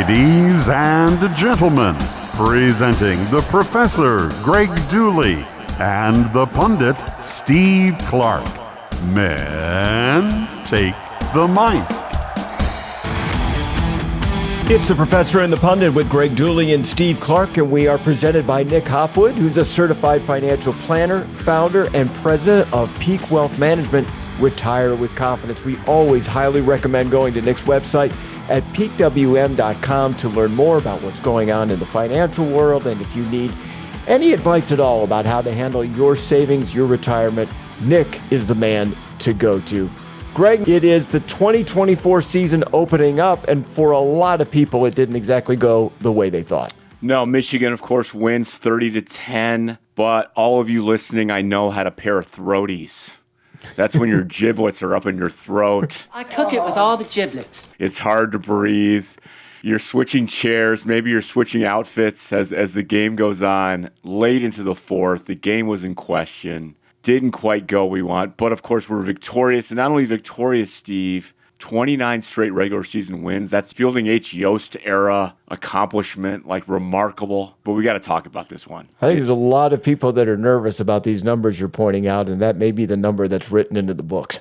Ladies and gentlemen, presenting the Professor Greg Dooley and the Pundit Steve Clark. Men, take the mic. It's the Professor and the Pundit with Greg Dooley and Steve Clark, and we are presented by Nick Hopwood, who's a certified financial planner, founder, and president of Peak Wealth Management. Retire with confidence. We always highly recommend going to Nick's website at peakwm.com to learn more about what's going on in the financial world. And if you need any advice at all about how to handle your savings, your retirement, Nick is the man to go to. Greg, it is the 2024 season opening up, and for a lot of people, it didn't exactly go the way they thought. No, Michigan, of course, wins 30-10, but all of you listening, I know, had a pair of Throaties. That's when your giblets are up in your throat. I cook it with all the giblets. It's hard to breathe. You're switching chairs. Maybe you're switching outfits as the game goes on. Late into the fourth, the game was in question. Didn't quite go we want, but of course we're victorious. And not only victorious, Steve, 29 straight regular season wins. That's Fielding H. Yost era accomplishment, like remarkable. But we got to talk about this one. I think there's a lot of people that are nervous about these numbers you're pointing out, and that may be the number that's written into the books.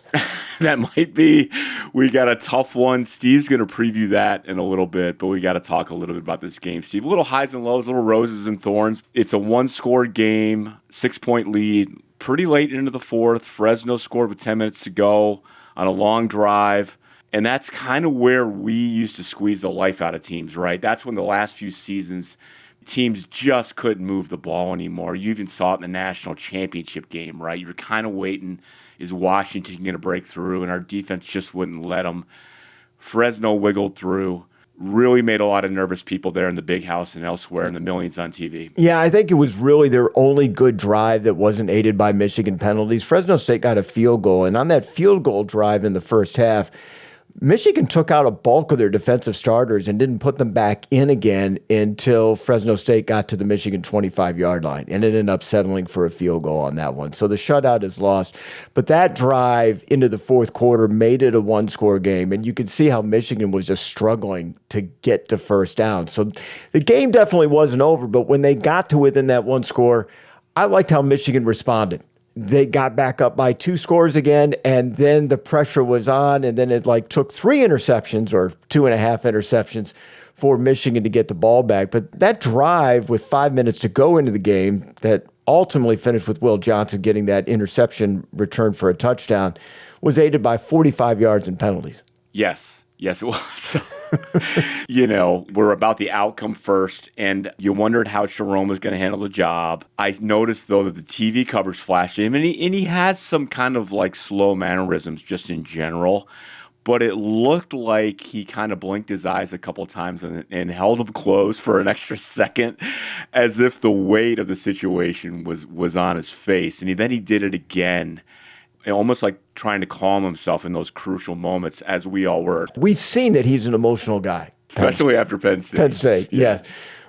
That might be. We got a tough one. Steve's going to preview that in a little bit, but we got to talk a little bit about this game, Steve. A little highs and lows, little roses and thorns. It's a one-score game, 6-point lead. Pretty late into the fourth. Fresno scored with 10 minutes to go on a long drive. And that's kind of where we used to squeeze the life out of teams, right? That's when the last few seasons, teams just couldn't move the ball anymore. You even saw it in the national championship game, right? You were kind of waiting, is Washington going to break through? And our defense just wouldn't let them. Fresno wiggled through. Really made a lot of nervous people there in the big house and elsewhere, and the millions on TV. Yeah, I think it was really their only good drive that wasn't aided by Michigan penalties. Fresno State got a field goal, and on that field goal drive in the first half, Michigan took out a bulk of their defensive starters and didn't put them back in again until Fresno State got to the Michigan 25-yard line, and it ended up settling for a field goal on that one. So the shutout is lost. But that drive into the fourth quarter made it a one-score game, and you could see how Michigan was just struggling to get to first down. So the game definitely wasn't over, but when they got to within that one score, I liked how Michigan responded. They got back up by 2 scores again, and then the pressure was on, and then it took 3 interceptions or 2.5 interceptions for Michigan to get the ball back. But that drive with 5 minutes to go into the game that ultimately finished with Will Johnson getting that interception returned for a touchdown was aided by 45 yards in penalties. Yes, it was. We're about the outcome first, and you wondered how Sharon was going to handle the job. I noticed, though, that the TV covers flashed him, and he has some kind of slow mannerisms just in general, but it looked like he kind of blinked his eyes a couple times and held them closed for an extra second, as if the weight of the situation was on his face, and then he did it again. Almost like trying to calm himself in those crucial moments, as we all were. We've seen that he's an emotional guy. Especially after Penn State. Penn State, yes.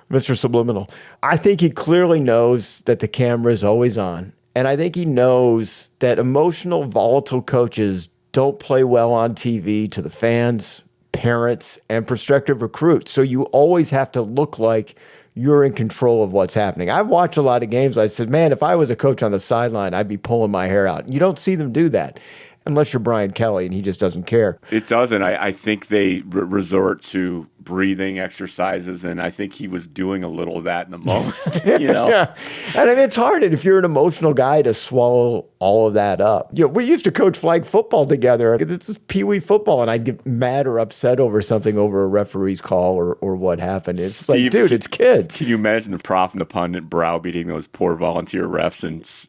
Mr. Subliminal. I think he clearly knows that the camera is always on. And I think he knows that emotional, volatile coaches don't play well on TV to the fans, parents, and prospective recruits. So you always have to look like you're in control of what's happening. I've watched a lot of games. I said, man, if I was a coach on the sideline, I'd be pulling my hair out. You don't see them do that unless you're Brian Kelly, and he just doesn't care. It doesn't. I think they resort to breathing exercises, and I think he was doing a little of that in the moment. Yeah. And it's hard if you're an emotional guy to swallow all of that up. We used to coach flag football together. This is peewee football, and I'd get mad or upset over something over a referee's call or what happened. It's Steve, dude, it's kids. Can you imagine the prof and the pundit browbeating those poor volunteer refs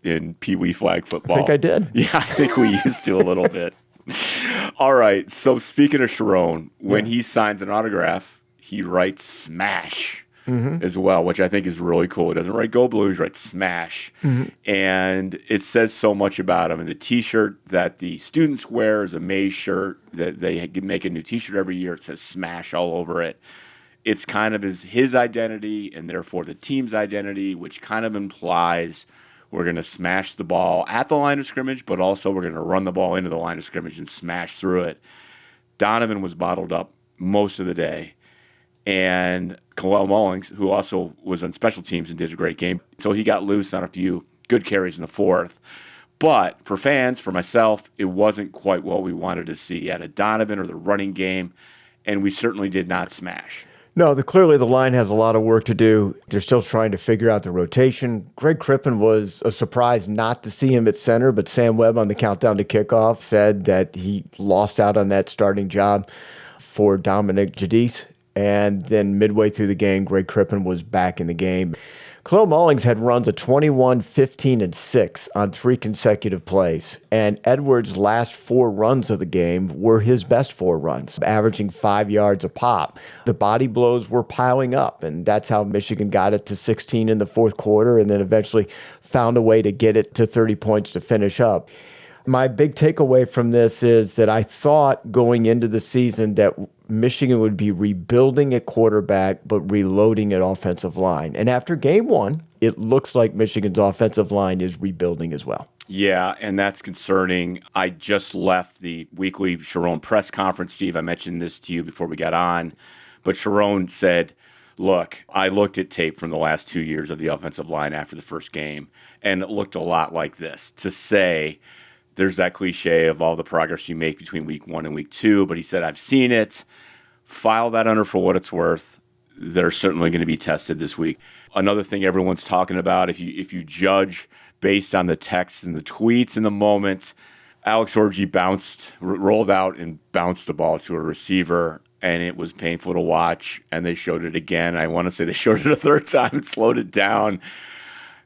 in peewee flag football? I think I did. Yeah, I think we used to a little bit. All right, so speaking of Sharon, when he signs an autograph, he writes smash as well, which I think is really cool. He doesn't write Go Blue, he writes smash. And it says so much about him. And the T-shirt that the students wear is a Maze shirt that they make a new T-shirt every year. It says smash all over it. It's kind of his identity and therefore the team's identity, which kind of implies we're going to smash the ball at the line of scrimmage, but also we're going to run the ball into the line of scrimmage and smash through it. Donovan was bottled up most of the day. and Khalil Mullings, who also was on special teams and did a great game. So he got loose on a few good carries in the fourth. But for fans, for myself, it wasn't quite what we wanted to see out of Donovan or the running game, and we certainly did not smash. No, clearly the line has a lot of work to do. They're still trying to figure out the rotation. Greg Crippen was a surprise not to see him at center, but Sam Webb on the countdown to kickoff said that he lost out on that starting job for Dominic Jadis. And then midway through the game, Greg Crippen was back in the game. Khalil Mullings had runs of 21, 15, and 6 on 3 consecutive plays. And Edwards' last 4 runs of the game were his best 4 runs, averaging 5 yards a pop. The body blows were piling up, and that's how Michigan got it to 16 in the fourth quarter and then eventually found a way to get it to 30 points to finish up. My big takeaway from this is that I thought going into the season that Michigan would be rebuilding at quarterback, but reloading at offensive line. And after game 1, it looks like Michigan's offensive line is rebuilding as well. Yeah, and that's concerning. I just left the weekly Sharon press conference, Steve. I mentioned this to you before we got on. But Sharon said, look, I looked at tape from the last 2 years of the offensive line after the first game, and it looked a lot like this. To say, there's that cliche of all the progress you make between week 1 and week 2, but he said, I've seen it. File that under for what it's worth. They're certainly going to be tested this week. Another thing everyone's talking about, if you judge based on the texts and the tweets in the moment, Alex Orji rolled out and bounced the ball to a receiver, and it was painful to watch, and they showed it again. I want to say they showed it a third time and slowed it down.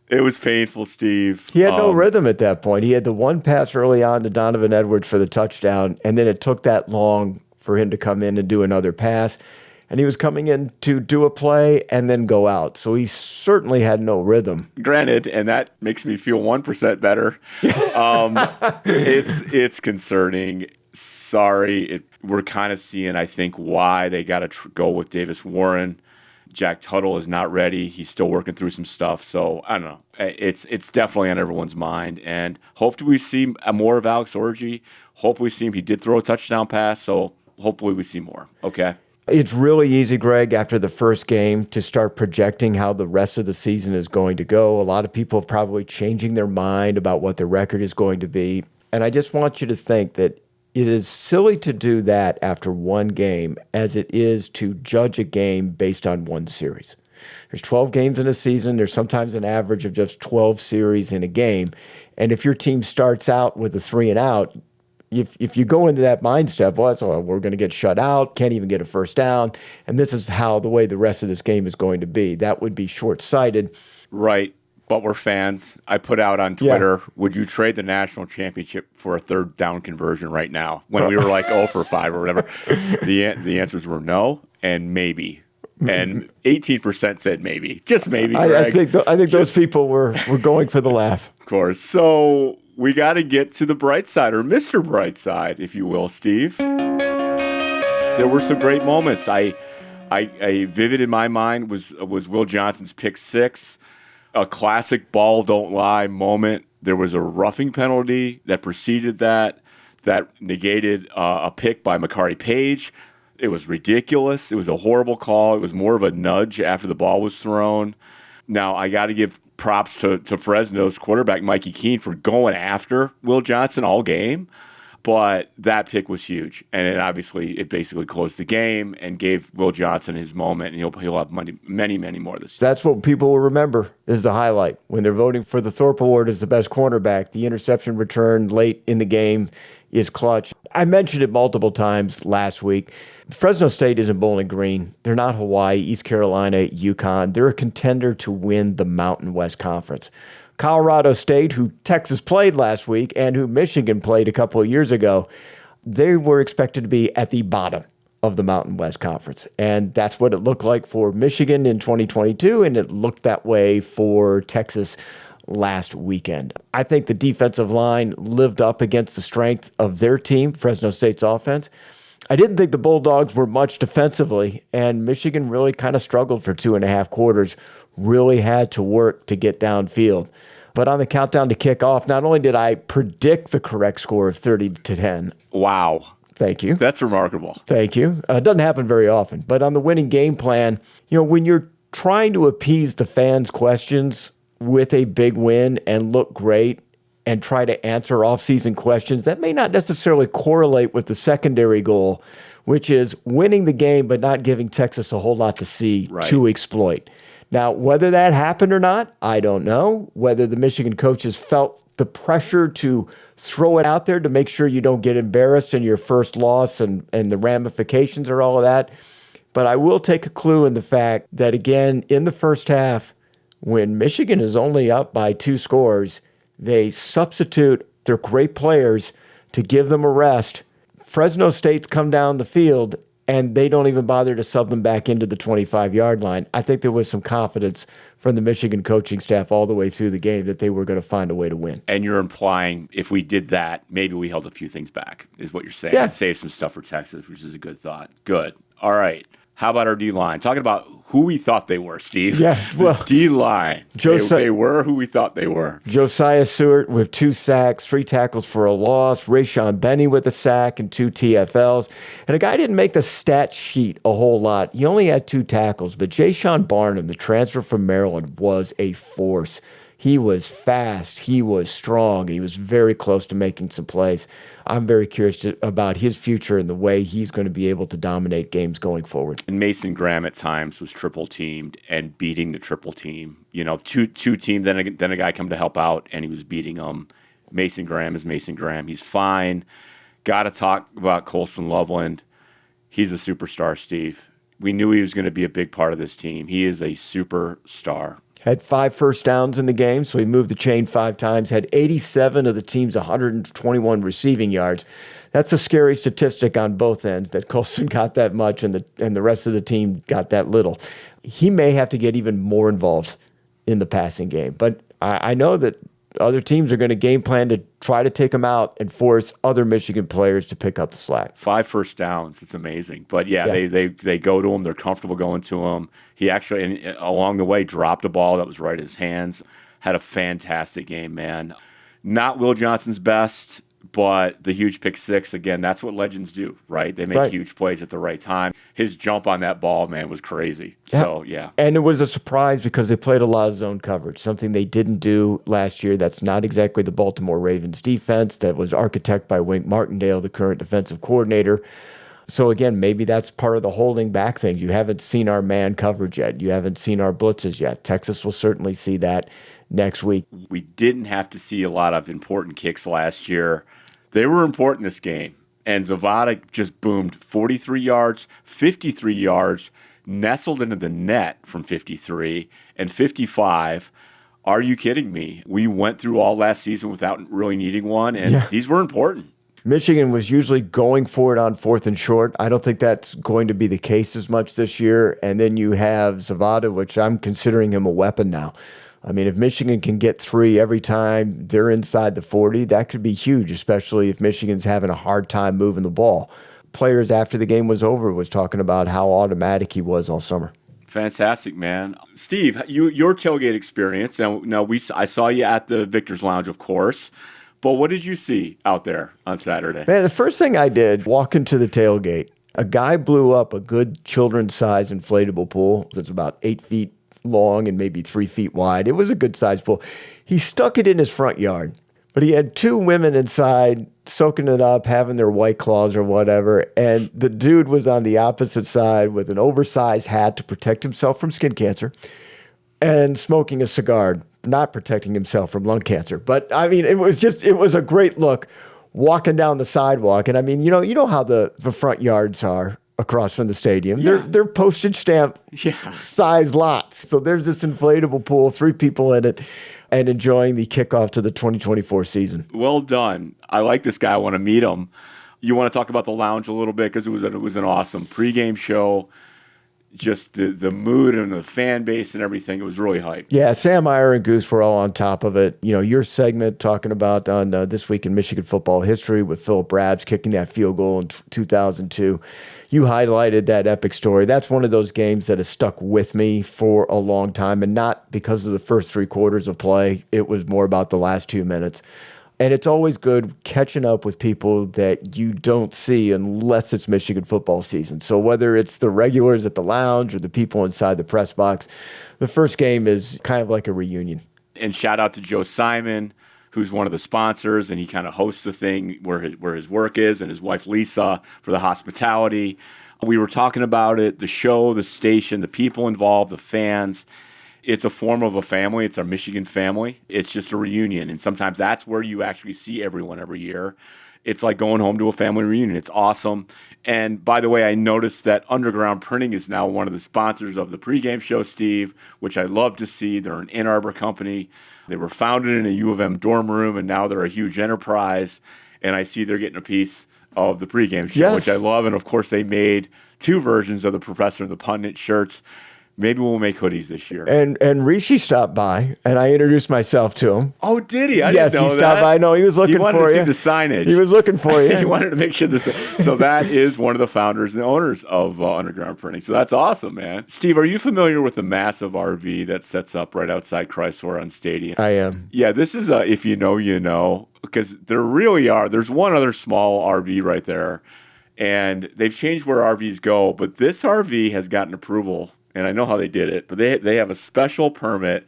It was painful, Steve. He had no rhythm at that point. He had the one pass early on to Donovan Edwards for the touchdown, and then it took that long for him to come in and do another pass. And he was coming in to do a play and then go out. So he certainly had no rhythm. Granted, and that makes me feel 1% better. It's concerning. Sorry. We're kind of seeing, I think, why they got to go with Davis Warren. Jack Tuttle is not ready. He's still working through some stuff. So, I don't know. It's definitely on everyone's mind. And hopefully we see more of Alex Orji. Hopefully we see him. He did throw a touchdown pass, so hopefully we see more. Okay? It's really easy, Greg, after the first game to start projecting how the rest of the season is going to go. A lot of people are probably changing their mind about what the record is going to be. And I just want you to think that it is silly to do that after one game as it is to judge a game based on one series. There's 12 games in a season. There's sometimes an average of just 12 series in a game. And if your team starts out with a 3 and out, if you go into that mindset, well, we're going to get shut out, can't even get a first down, and this is the way the rest of this game is going to be, that would be short-sighted. Right, but we're fans. I put out on Twitter, Would you trade the national championship for a third down conversion right now? When we were like 0 for 5 or whatever. The answers were no and maybe. And 18% said maybe. Just maybe, Greg. I think those people were going for the laugh. Of course. So we got to get to the bright side, or Mr. Brightside, if you will, Steve. There were some great moments. I vivid in my mind was Will Johnson's pick 6, a classic ball don't lie moment. There was a roughing penalty that preceded that negated a pick by Makari Page. It was ridiculous. It was a horrible call. It was more of a nudge after the ball was thrown. Now, I got to give props to Fresno's quarterback, Mikey Keene, for going after Will Johnson all game. But that pick was huge. And it basically closed the game and gave Will Johnson his moment. And he'll have many, many more this year. That's what people will remember is the highlight. When they're voting for the Thorpe Award as the best cornerback, the interception return late in the game is clutch. I mentioned it multiple times last week. Fresno State isn't Bowling Green. They're not Hawaii, East Carolina, UConn. They're a contender to win the Mountain West Conference. Colorado State, who Texas played last week and who Michigan played a couple of years ago, they were expected to be at the bottom of the Mountain West Conference. And that's what it looked like for Michigan in 2022, and it looked that way for Texas last weekend. I think the defensive line lived up against the strength of their team, Fresno State's offense. I didn't think the Bulldogs were much defensively, and Michigan really kind of struggled for 2.5 quarters, really had to work to get downfield. But on the countdown to kickoff, not only did I predict the correct score of 30-10. Wow. Thank you. That's remarkable. Thank you. It doesn't happen very often. But on the winning game plan, when you're trying to appease the fans' questions with a big win and look great and try to answer offseason questions, that may not necessarily correlate with the secondary goal, which is winning the game but not giving Texas a whole lot to see to exploit. Now, whether that happened or not, I don't know. Whether the Michigan coaches felt the pressure to throw it out there to make sure you don't get embarrassed in your first loss and the ramifications or all of that. But I will take a clue in the fact that, again, in the first half, when Michigan is only up by 2 scores, they substitute their great players to give them a rest. Fresno State's come down the field, and they don't even bother to sub them back into the 25-yard line. I think there was some confidence from the Michigan coaching staff all the way through the game that they were going to find a way to win. And you're implying if we did that, maybe we held a few things back, is what you're saying. Yeah. Save some stuff for Texas, which is a good thought. Good. All right. How about our D-line? Talking about who we thought they were, Steve. Yeah, well, the D-line. They were who we thought they were. Josiah Seward with 2 sacks, 3 tackles for a loss. Rayshon Benny with a sack and 2 TFLs. And a guy didn't make the stat sheet a whole lot. He only had 2 tackles. But Jayshawn Barnum, the transfer from Maryland, was a force. He was fast, he was strong, and he was very close to making some plays. I'm very curious about his future and the way he's going to be able to dominate games going forward. And Mason Graham at times was triple teamed and beating the triple team. Two team, then a guy come to help out, and he was beating them. Mason Graham is Mason Graham. He's fine. Got to talk about Colson Loveland. He's a superstar, Steve. We knew he was going to be a big part of this team. He is a superstar. Had 5 first downs in the game, so he moved the chain 5 times. Had 87 of the team's 121 receiving yards. That's a scary statistic on both ends, that Colson got that much and the rest of the team got that little. He may have to get even more involved in the passing game. But I know that other teams are going to game plan to try to take him out and force other Michigan players to pick up the slack. 5 first downs. It's amazing. But, they go to him. They're comfortable going to him. He actually, along the way, dropped a ball that was right in his hands. Had a fantastic game, man. Not Will Johnson's best, but the huge pick 6, again, that's what legends do, right? They make huge plays at the right time. His jump on that ball, man, was crazy. Yeah. So, yeah. And it was a surprise because they played a lot of zone coverage, something they didn't do last year. That's not exactly the Baltimore Ravens defense that was architected by Wink Martindale, the current defensive coordinator. So, again, maybe that's part of the holding back things. You haven't seen our man coverage yet. You haven't seen our blitzes yet. Texas will certainly see that next week. We didn't have to see a lot of important kicks last year. They were important this game. And Zavada just boomed 43 yards, 53 yards, nestled into the net from 53 and 55. Are you kidding me? We went through all last season without really needing one, and these were important. Michigan was usually going for it on 4th and short. I don't think that's going to be the case as much this year. And then you have Zavada, which I'm considering him a weapon now. I mean, if Michigan can get 3 every time they're inside the 40, that could be huge, especially if Michigan's having a hard time moving the ball. Players after the game was over was talking about how automatic he was all summer. Fantastic, man. Steve, your tailgate experience. Now I saw you at the Victor's Lounge, of course. But what did you see out there on Saturday? Man, the first thing I did, walking to the tailgate, a guy blew up a good children's-size inflatable pool. It's about 8 feet long and maybe 3 feet wide. It was a good-sized pool. He stuck it in his front yard, but he had 2 women inside soaking it up, having their White Claws or whatever, and the dude was on the opposite side with an oversized hat to protect himself from skin cancer and smoking a cigar, not protecting himself from lung cancer. But, I mean, it was a great look walking down the sidewalk. And, I mean, you know how the front yards are across from the stadium. Yeah. They're postage stamp size lots. So there's this inflatable pool, 3 people in it, and enjoying the kickoff to the 2024 season. Well done. I like this guy. I want to meet him. You want to talk about the lounge a little bit because it was an awesome pregame show. Just the mood and the fan base and everything. It was really hype. Yeah, Sam Meyer and Goose were all on top of it. You know, your segment talking about on This Week in Michigan Football History with Philip Brabs kicking that field goal in 2002. You highlighted that epic story. That's one of those games that has stuck with me for a long time, and not because of the first 3 quarters of play. It was more about the last 2 minutes. And it's always good catching up with people that you don't see unless it's Michigan football season. So whether it's the regulars at the lounge or the people inside the press box, the first game is kind of like a reunion. And shout out to Joe Simon, who's one of the sponsors, and he kind of hosts the thing where his work is, and his wife Lisa for the hospitality. We were talking about it, the show, the station, the people involved, the fans. It's a form of a family. It's our Michigan family. It's just a reunion. And sometimes that's where you actually see everyone every year. It's like going home to a family reunion. It's awesome. And by the way, I noticed that Underground Printing is now one of the sponsors of the pregame show, Steve, which I love to see. They're an Ann Arbor company. They were founded in a U of M dorm room, and now they're a huge enterprise. And I see they're getting a piece of the pregame show, which I love. And of course, they made 2 versions of the Professor and the Pundit shirts. Maybe we'll make hoodies this year. And Rishi stopped by, and I introduced myself to him. Oh, did he? Yes, he stopped by. No, he was looking for you. He wanted to see the signage. He was looking for you. He wanted to make sure this. So that is one of the founders and the owners of Underground Printing. So that's awesome, man. Steve, are you familiar with the massive RV that sets up right outside Chrysler on Stadium? I am. Yeah, this is a if you know, you know, because there really are. There's one other small RV right there, and they've changed where RVs go, but this RV has gotten approval. And I know how they did it, but they have a special permit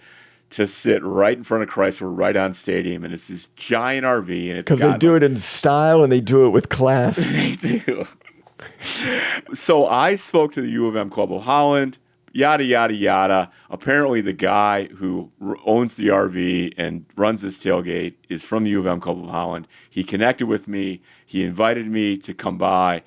to sit right in front of Chrysler, right on Stadium, and it's this giant RV. And it's because they do it in style and they do it with class. They do. So I spoke to the U of M Club of Holland, yada, yada, yada. Apparently the guy who owns the RV and runs this tailgate is from the U of M Club of Holland. He connected with me. He invited me to come by.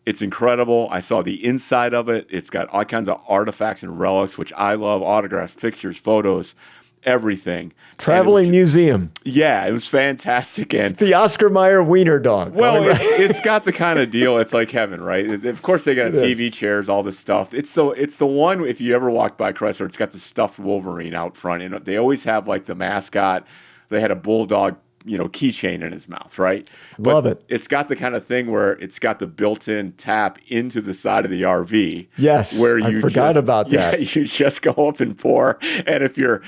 It's incredible. I saw the inside of it. It's got all kinds of artifacts and relics, which I love, autographs, pictures, photos, everything. Traveling museum. Yeah, it was fantastic. And it's the Oscar Mayer Wiener dog. Well, it's got the kind of deal. It's like heaven, right? Of course, they got TV chairs, all this stuff. It's the one, if you ever walk by Chrysler, it's got the stuffed Wolverine out front. And they always have like the mascot. They had a bulldog keychain in his mouth, right? Love it. It's got the kind of thing where it's got the built-in tap into the side of the RV. Yes, where I forgot about that. Yeah, you just go up and pour. And if you're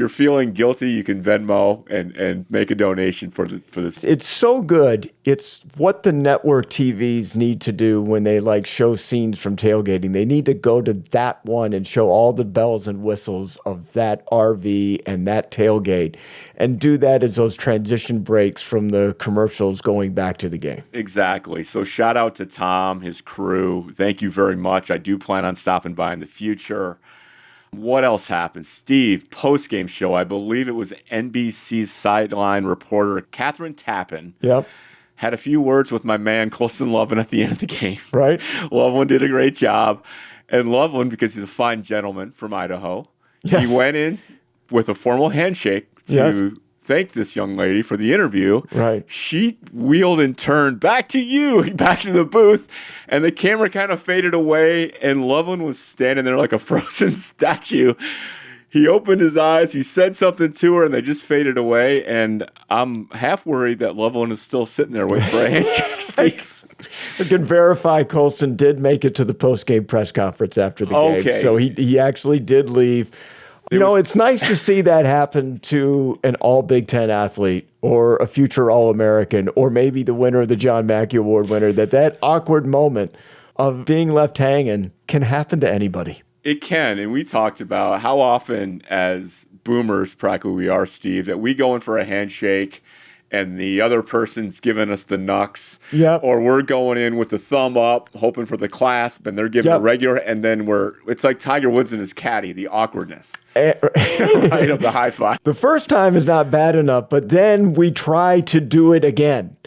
feeling guilty, you can Venmo and make a donation for this. It's so good. It's what the network TVs need to do when they show scenes from tailgating. They need to go to that one and show all the bells and whistles of that RV and that tailgate, and do that as those transition breaks from the commercials going back to the game. Exactly. So shout out to Tom, his crew. Thank you very much. I do plan on stopping by in the future. What else happened? Steve, post-game show, I believe it was NBC's sideline reporter, Catherine Tappan. Yep. Had a few words with my man, Colston Loveland, at the end of the game. Right. Loveland did a great job. And Loveland, because he's a fine gentleman from Idaho, yes, he went in with a formal handshake to thank this young lady for the interview. Right. She wheeled and turned back to the booth, and the camera kind of faded away, and Loveland was standing there like a frozen statue. He opened his eyes, he said something to her, and they just faded away, and I'm half worried that Loveland is still sitting there waiting for a handshake, Steve. I can verify Colston did make it to the post-game press conference after the game, so he actually did leave. It's nice to see that happen to an all Big Ten athlete or a future All-American or maybe the winner of the John Mackey Award winner, that awkward moment of being left hanging can happen to anybody. It can, and we talked about how often as boomers, practically we are, Steve, that we go in for a handshake and the other person's giving us the knucks. Yep. Or we're going in with the thumb up, hoping for the clasp, and they're giving a regular, and then it's like Tiger Woods and his caddy, the awkwardness. Right, of the high five. The first time is not bad enough, but then we try to do it again.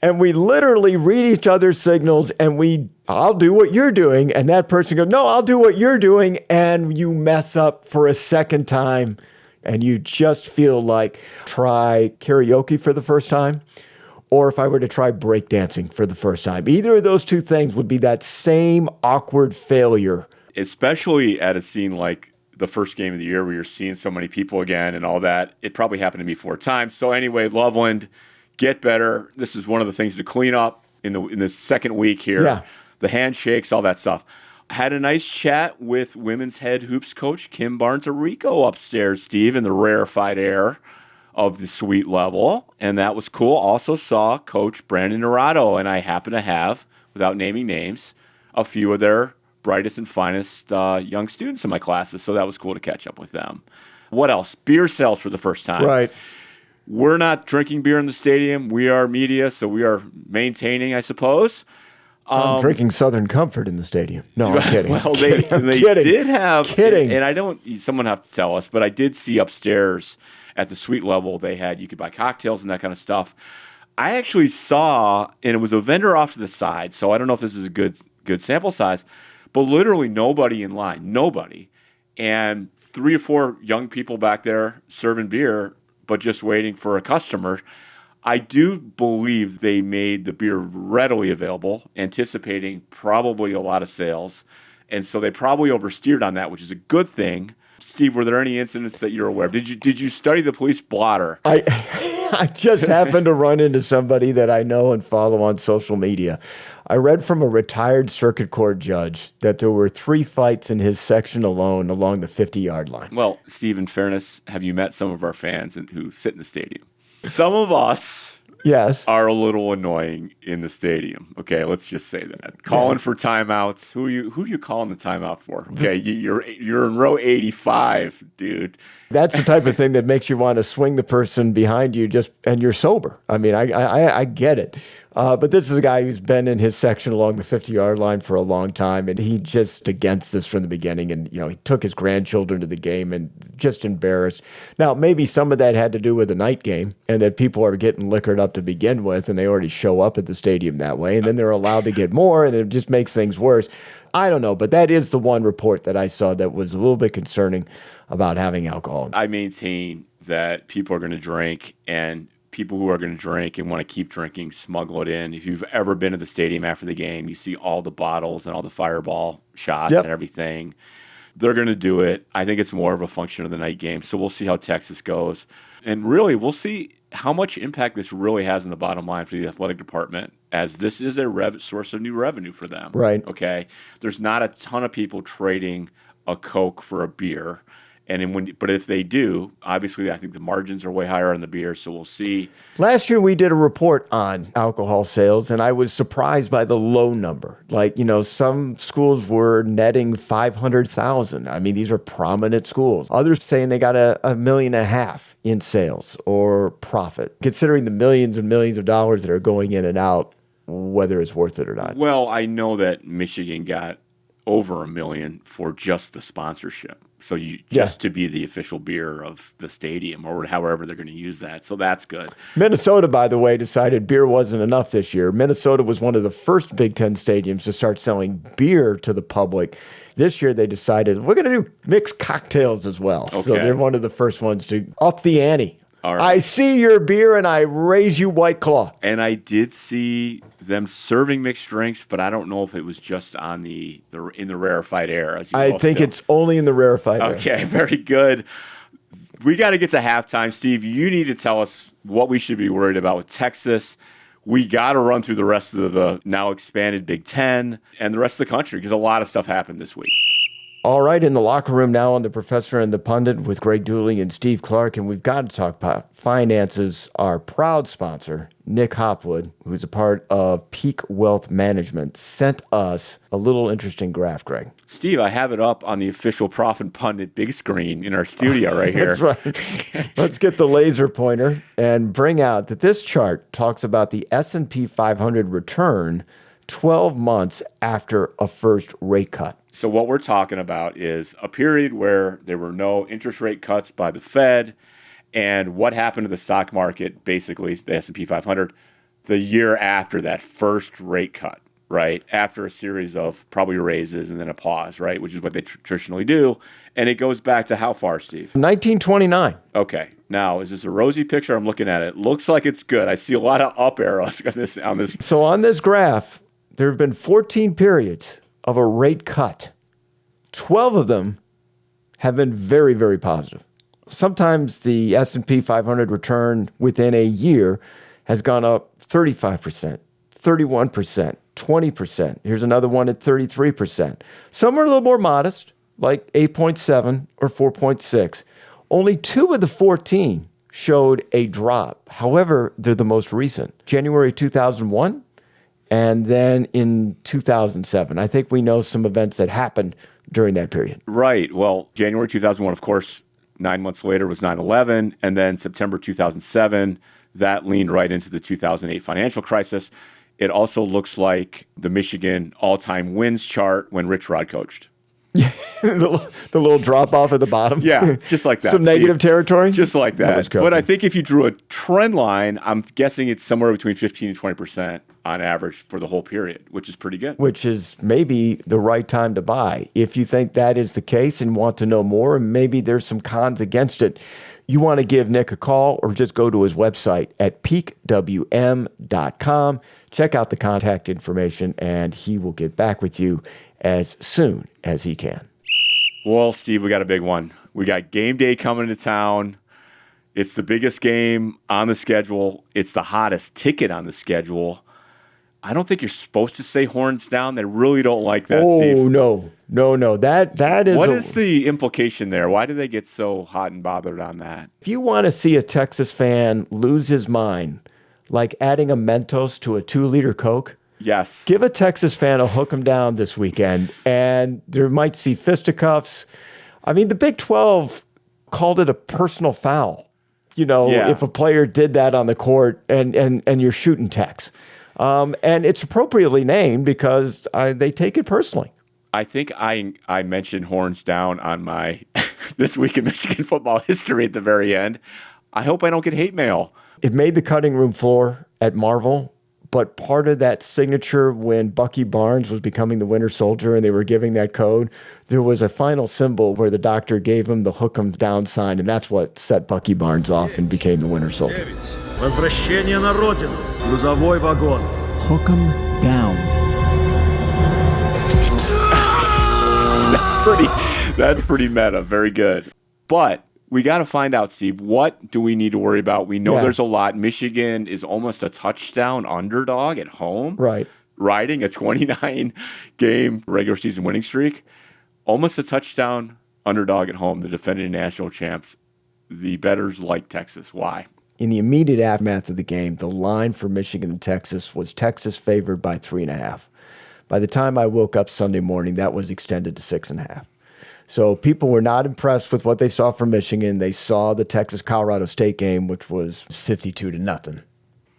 And we literally read each other's signals, and I'll do what you're doing, and that person goes, no, I'll do what you're doing, and you mess up for a second time. And you just feel like try karaoke for the first time, or if I were to try breakdancing for the first time. Either of those two things would be that same awkward failure. Especially at a scene like the first game of the year where you're seeing so many people again and all that. It probably happened to me 4 times. So anyway, Loveland, get better. This is one of the things to clean up in the second week here. Yeah. The handshakes, all that stuff. Had a nice chat with women's head hoops coach Kim Barnes-Arico upstairs, Steve, in the rarefied air of the suite level, and that was cool. Also saw Coach Brandon Naranjo, and I happen to have, without naming names, a few of their brightest and finest young students in my classes, so that was cool to catch up with them. What else? Beer sales for the first time. Right. We're not drinking beer in the stadium. We are media, so we are maintaining, I suppose. I'm drinking Southern Comfort in the stadium. No, I'm kidding. Well, they kidding. did have, Kidding. and I don't, someone have to tell us, but I did see upstairs at the suite level, you could buy cocktails and that kind of stuff. I actually saw, and it was a vendor off to the side, so I don't know if this is a good sample size, but literally nobody in line, nobody. And 3 or 4 young people back there serving beer, but just waiting for a customer. I do believe they made the beer readily available, anticipating probably a lot of sales. And so they probably oversteered on that, which is a good thing. Steve, were there any incidents that you're aware of? Did you study the police blotter? I just happened to run into somebody that I know and follow on social media. I read from a retired circuit court judge that there were 3 fights in his section alone along the 50-yard line. Well, Steve, in fairness, have you met some of our fans who sit in the stadium? Some of us are a little annoying in the stadium. Okay, let's just say that. Calling for timeouts. Who are you calling the timeout for? Okay, you're in row 85, dude. That's the type of thing that makes you want to swing the person behind you and you're sober. I mean, I get it. But this is a guy who's been in his section along the 50-yard line for a long time, and he just against this from the beginning. And, he took his grandchildren to the game and just embarrassed. Now, maybe some of that had to do with the night game and that people are getting liquored up to begin with, and they already show up at the stadium that way, and then they're allowed to get more, and it just makes things worse. I don't know, but that is the one report that I saw that was a little bit concerning about having alcohol. I maintain that people are going to drink, and people who are going to drink and want to keep drinking smuggle it in. If you've ever been to the stadium after the game, you see all the bottles and all the fireball shots and everything. They're going to do it. I think it's more of a function of the night game. So we'll see how Texas goes. And really, we'll see how much impact this really has in the bottom line for the athletic department, as this is a source of new revenue for them. Right. Okay. There's not a ton of people trading a Coke for a beer. But if they do, obviously, I think the margins are way higher on the beer, so we'll see. Last year, we did a report on alcohol sales, and I was surprised by the low number. Some schools were netting 500,000. I mean, these are prominent schools. Others saying they got $1.5 million in sales or profit, considering the millions and millions of dollars that are going in and out, whether it's worth it or not. Well, I know that Michigan got over $1 million for just the sponsorship. So to be the official beer of the stadium or however they're going to use that. So that's good. Minnesota, by the way, decided beer wasn't enough this year. Minnesota was one of the first Big Ten stadiums to start selling beer to the public. This year they decided we're going to do mixed cocktails as well. Okay. So they're one of the first ones to up the ante. All right. I see your beer and I raise you White Claw. And I did see them serving mixed drinks, but I don't know if it was just on in the rarefied air. I think it's only in the rarefied air. Okay, very good. We got to get to halftime. Steve, you need to tell us what we should be worried about with Texas. We got to run through the rest of the now expanded Big Ten and the rest of the country because a lot of stuff happened this week. All right, in the locker room now on The Professor and the Pundit with Greg Dooley and Steve Clark, and we've got to talk about finances. Our proud sponsor, Nick Hopwood, who's a part of Peak Wealth Management, sent us a little interesting graph, Greg. Steve, I have it up on the official Prof and Pundit big screen in our studio right here. That's right. Let's get the laser pointer and bring out that this chart talks about the S&P 500 return 12 months after a first rate cut. So what we're talking about is a period where there were no interest rate cuts by the Fed, and what happened to the stock market, basically the S&P 500, the year after that first rate cut, right? After a series of probably raises and then a pause, right? Which is what they traditionally do. And it goes back to how far, Steve? 1929. Okay. Now, is this a rosy picture? I'm looking at it. Looks like it's good. I see a lot of up arrows on this. So on this graph, there have been 14 periods of a rate cut. 12 of them have been very, very positive. Sometimes the S&P 500 return within a year has gone up 35%, 31%, 20%. Here's another one at 33%. Some are a little more modest, like 8.7 or 4.6. Only 2 of the 14 showed a drop. However, they're the most recent. January 2001 and then in 2007. I think we know some events that happened during that period. Right. Well, January 2001, of course, 9 months later was 9/11. And then September 2007, that leaned right into the 2008 financial crisis. It also looks like the Michigan all-time wins chart when Rich Rod coached. the little drop off at the bottom. Yeah, just like that. Some Steve. negative territory? Just like that. But I think if you drew a trend line, I'm guessing it's somewhere between 15 and 20% on average for the whole period, which is pretty good. Which is maybe the right time to buy. If you think that is the case and want to know more, and maybe there's some cons against it, you want to give Nick a call or just go to his website at peakwm.com. Check out the contact information, and he will get back with you as soon as he can. Well, Steve, we got a big one. We got game day coming to town. It's the biggest game on the schedule. It's the hottest ticket on the schedule. I don't think you're supposed to say horns down. They really don't like that, Steve. Oh, no. That is... What is the implication there? Why do they get so hot and bothered on that? If you want to see a Texas fan lose his mind, like adding a Mentos to a 2-liter Coke, yes, give a Texas fan a hook 'em down this weekend, and there might see fisticuffs. I mean, the Big 12 called it a personal foul, if a player did that on the court and you're shooting techs. And it's appropriately named because they take it personally. I think I mentioned horns down on my This Week in Michigan Football History at the very end. I hope I don't get hate mail. It made the cutting room floor at Marvel, but part of that signature when Bucky Barnes was becoming the Winter Soldier and they were giving that code, there was a final symbol where the doctor gave him the hook 'em down sign, and that's what set Bucky Barnes off and became the Winter Soldier. Возвращение на родину. Грузовой вагон. Hook 'em down. That's pretty meta. Very good. But we got to find out, Steve, what do we need to worry about? We know there's a lot. Michigan is almost a touchdown underdog at home. Right. Riding a 29-game regular season winning streak. Almost a touchdown underdog at home, the defending national champs. The bettors like Texas. Why? In the immediate aftermath of the game, the line for Michigan and Texas was Texas favored by 3.5. By the time I woke up Sunday morning, that was extended to 6.5. So people were not impressed with what they saw from Michigan. They saw the Texas-Colorado State game, which was 52-0,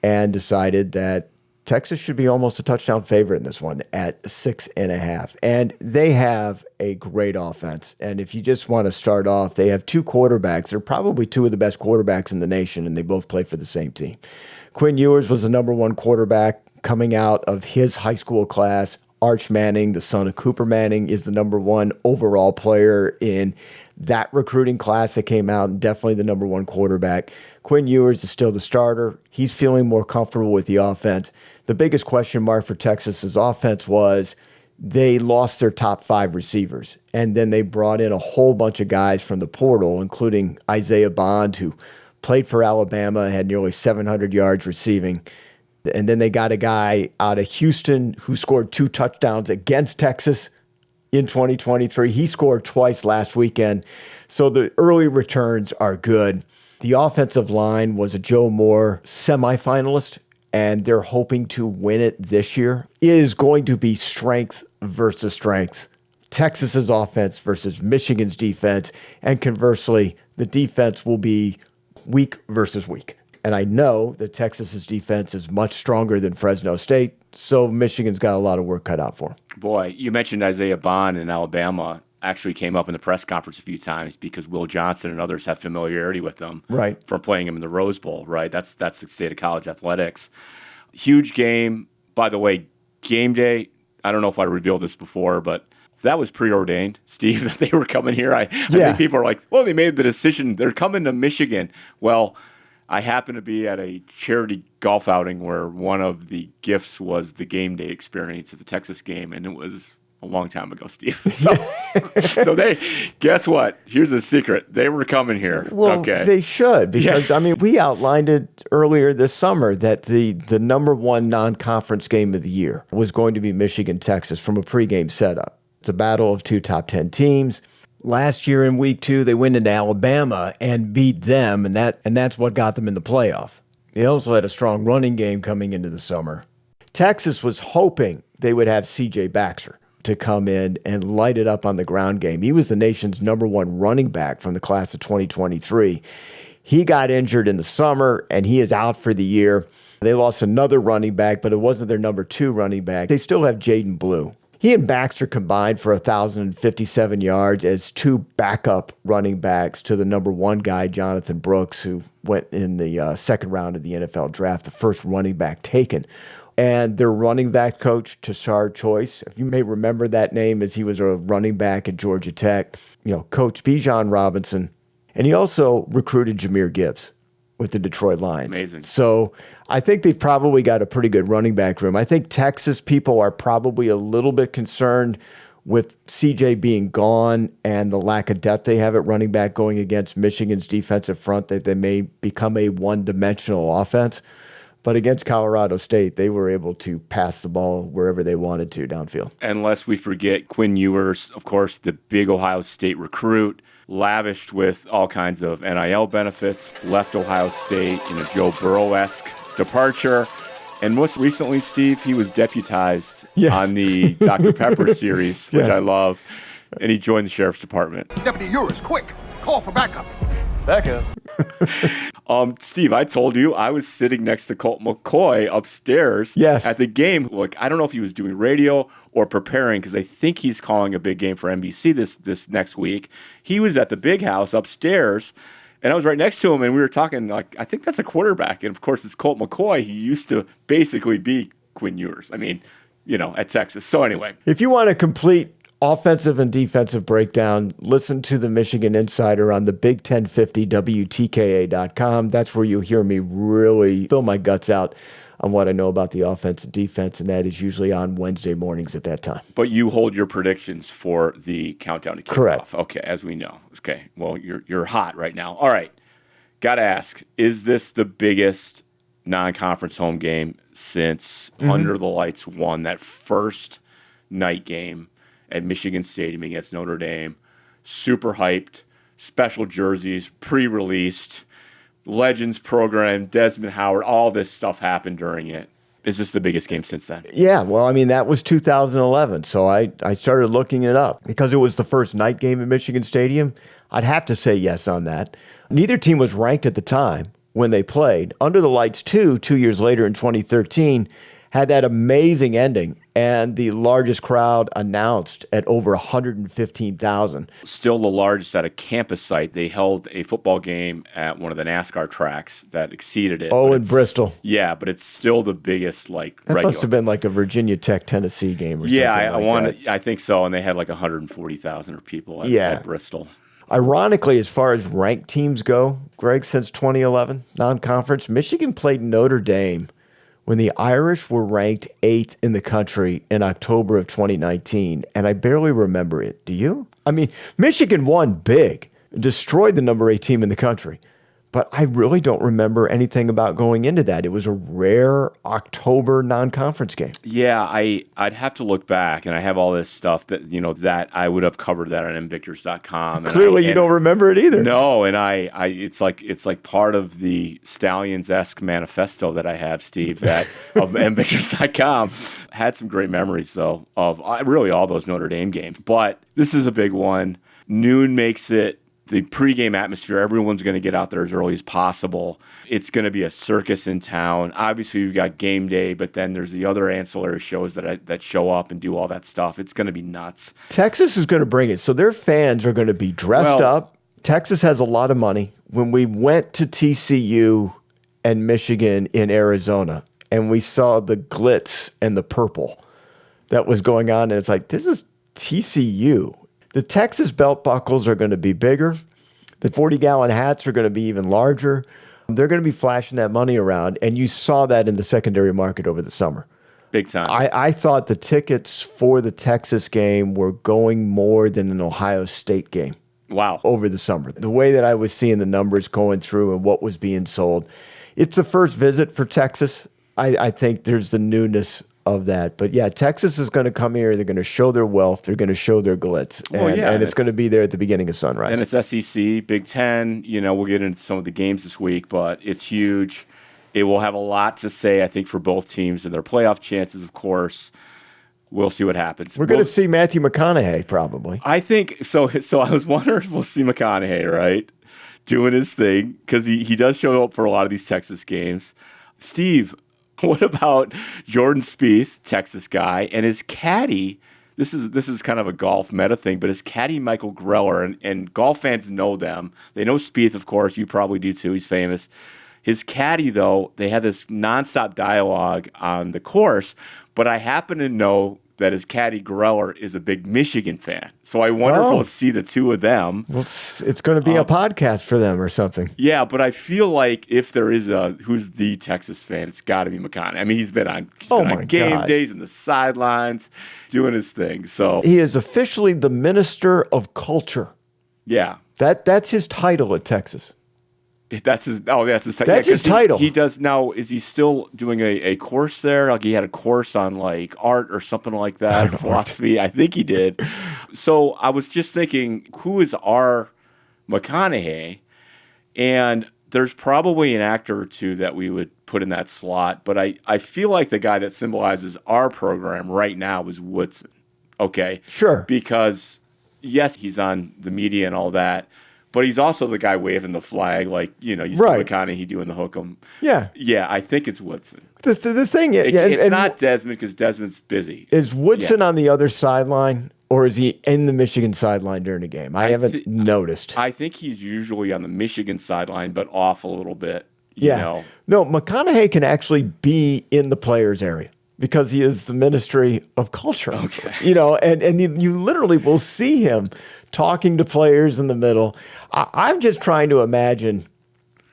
and decided that Texas should be almost a touchdown favorite in this one at 6.5. And they have a great offense. And if you just want to start off, they have two quarterbacks. They're probably two of the best quarterbacks in the nation, and they both play for the same team. Quinn Ewers was the number one quarterback coming out of his high school class. Arch Manning, the son of Cooper Manning, is the number one overall player in that recruiting class that came out, and definitely the number one quarterback. Quinn Ewers is still the starter. He's feeling more comfortable with the offense. The biggest question mark for Texas's offense was they lost their top 5 receivers, and then they brought in a whole bunch of guys from the portal, including Isaiah Bond, who played for Alabama, had nearly 700 yards receiving. And then they got a guy out of Houston who scored 2 touchdowns against Texas in 2023. He scored twice last weekend. So the early returns are good. The offensive line was a Joe Moore semifinalist, and they're hoping to win it this year. It is going to be strength versus strength. Texas's offense versus Michigan's defense. And conversely, the defense will be weak versus weak. And I know that Texas's defense is much stronger than Fresno State, so Michigan's got a lot of work cut out for them. Boy, you mentioned Isaiah Bond in Alabama. Actually came up in the press conference a few times because Will Johnson and others have familiarity with them from playing him in the Rose Bowl, right? That's the state of college athletics. Huge game. By the way, game day, I don't know if I revealed this before, but that was preordained, Steve, that they were coming here. I think people are like, well, they made the decision. They're coming to Michigan. Well, I happened to be at a charity golf outing where one of the gifts was the game day experience at the Texas game, and it was a long time ago, Steve. So they, guess what? Here's a secret. They were coming here. Well, they should, because, I mean, we outlined it earlier this summer that the number one non-conference game of the year was going to be Michigan-Texas from a pregame setup. It's a battle of 2 top 10 teams. Last year in week 2, they went into Alabama and beat them, and that's what got them in the playoff. They also had a strong running game coming into the summer. Texas was hoping they would have C.J. Baxter to come in and light it up on the ground game. He was the nation's #1 running back from the class of 2023. He got injured in the summer, and he is out for the year. They lost another running back, but it wasn't their #2 running back. They still have Jaden Blue. He and Baxter combined for 1,057 yards as two backup running backs to the #1 guy, Jonathan Brooks, who went in the second round of the NFL draft, the first running back taken. And their running back coach, Tashard Choice, if you may remember that name as he was a running back at Georgia Tech, Coach Bijan Robinson. And he also recruited Jahmyr Gibbs with the Detroit Lions. Amazing. So I think they've probably got a pretty good running back room. I think Texas people are probably a little bit concerned with CJ being gone and the lack of depth they have at running back going against Michigan's defensive front, that they may become a one-dimensional offense. But against Colorado State, they were able to pass the ball wherever they wanted to downfield. Unless we forget Quinn Ewers, of course, the big Ohio State recruit, lavished with all kinds of NIL benefits, left Ohio State in a Joe Burrow-esque departure. And most recently, Steve, he was deputized on the Dr. Pepper series, which I love, and he joined the Sheriff's Department. Deputy Ewers, quick, call for backup. Backup. Steve, I told you I was sitting next to Colt McCoy upstairs at the game. Look, I don't know if he was doing radio or preparing, because I think he's calling a big game for NBC this next week. He was at the big house upstairs, and I was right next to him, and we were talking, like, I think that's a quarterback. And, of course, it's Colt McCoy. He used to basically be Quinn Ewers. I mean, at Texas. So anyway. If you want a complete offensive and defensive breakdown, listen to the Michigan Insider on the Big 1050 WTKA.com. That's where you'll hear me really spill my guts out on what I know about the offense and defense, and that is usually on Wednesday mornings at that time. But you hold your predictions for the countdown to kickoff. Correct. Okay, as we know. Okay, well, you're hot right now. All right, got to ask, is this the biggest non-conference home game since Under the Lights won that first night game at Michigan Stadium against Notre Dame? Super hyped, special jerseys, pre-released, Legends program, Desmond Howard, all this stuff happened during it. Is this the biggest game since then? Yeah, well, I mean, that was 2011, so I started looking it up. Because it was the first night game at Michigan Stadium, I'd have to say yes on that. Neither team was ranked at the time when they played. Under the Lights 2 years later in 2013, had that amazing ending, and the largest crowd announced at over 115,000. Still the largest at a campus site. They held a football game at one of the NASCAR tracks that exceeded it. Oh, in Bristol. Yeah, but it's still the biggest, That regular. must have been like a Virginia Tech, Tennessee game or something like that. I think so, and they had like 140,000 people at Bristol. Ironically, as far as ranked teams go, Greg, since 2011, non-conference, Michigan played Notre Dame when the Irish were ranked 8th in the country in October of 2019, and I barely remember it. Do you? I mean, Michigan won big, destroyed the number 8 team in the country, but I really don't remember anything about going into that. It was a rare October non-conference game. Yeah, I'd have to look back, and I have all this stuff that that I would have covered that on mbictors.com. Clearly, you don't remember it either. No, and it's like part of the Stallions-esque manifesto that I have, Steve, that of mbictors.com. Had some great memories though of really all those Notre Dame games, but this is a big one. Noon makes it. The pregame atmosphere, everyone's going to get out there as early as possible. It's going to be a circus in town. Obviously, you've got game day, but then there's the other ancillary shows that show up and do all that stuff. It's going to be nuts. Texas is going to bring it. So their fans are going to be dressed up. Texas has a lot of money. When we went to TCU and Michigan in Arizona, and we saw the glitz and the purple that was going on, and it's like, this is TCU. The Texas belt buckles are going to be bigger. The 40-gallon hats are going to be even larger. They're going to be flashing that money around, and you saw that in the secondary market over the summer. Big time. I thought the tickets for the Texas game were going more than an Ohio State game. Wow. Over the summer. The way that I was seeing the numbers going through and what was being sold. It's the first visit for Texas. I think there's the newness of that. But yeah, Texas is going to come here. They're going to show their wealth. They're going to show their glitz. And it's going to be there at the beginning of Sunrise. And it's SEC, Big Ten. We'll get into some of the games this week, but it's huge. It will have a lot to say, I think, for both teams and their playoff chances, of course. We'll see what happens. We're going to see Matthew McConaughey, probably. I think so. So I was wondering if we'll see McConaughey, right, doing his thing, because he does show up for a lot of these Texas games. Steve, what about Jordan Spieth, Texas guy, and his caddy? This is kind of a golf meta thing, but his caddy, Michael Greller, and golf fans know them. They know Spieth, of course. You probably do too. He's famous. His caddy, though, they had this nonstop dialogue on the course, but I happen to know that his caddy, Greller, is a big Michigan fan. So I wonder if we'll see the two of them. Well, it's going to be a podcast for them or something. Yeah, but I feel like if there is who's the Texas fan, it's got to be McConaughey. I mean, he's been on game days and the sidelines doing his thing. So he is officially the Minister of Culture. Yeah. That's his title at Texas. That's his title. That's his title. He does now. Is he still doing a course there? Like he had a course on like art or something like that, philosophy. I think he did. So I was just thinking, who is our McConaughey? And there's probably an actor or two that we would put in that slot. But I feel like the guy that symbolizes our program right now is Woodson. Okay, sure. Because yes, he's on the media and all that. But he's also the guy waving the flag, like, you see McConaughey doing the hook'em. Yeah. Yeah, I think it's Woodson. The thing is... It's not Desmond, because Desmond's busy. Is Woodson on the other sideline, or is he in the Michigan sideline during the game? I haven't noticed. I think he's usually on the Michigan sideline, but off a little bit. No, McConaughey can actually be in the players' area, because he is the Ministry of Culture. Okay. And you literally will see him talking to players in the middle. I'm just trying to imagine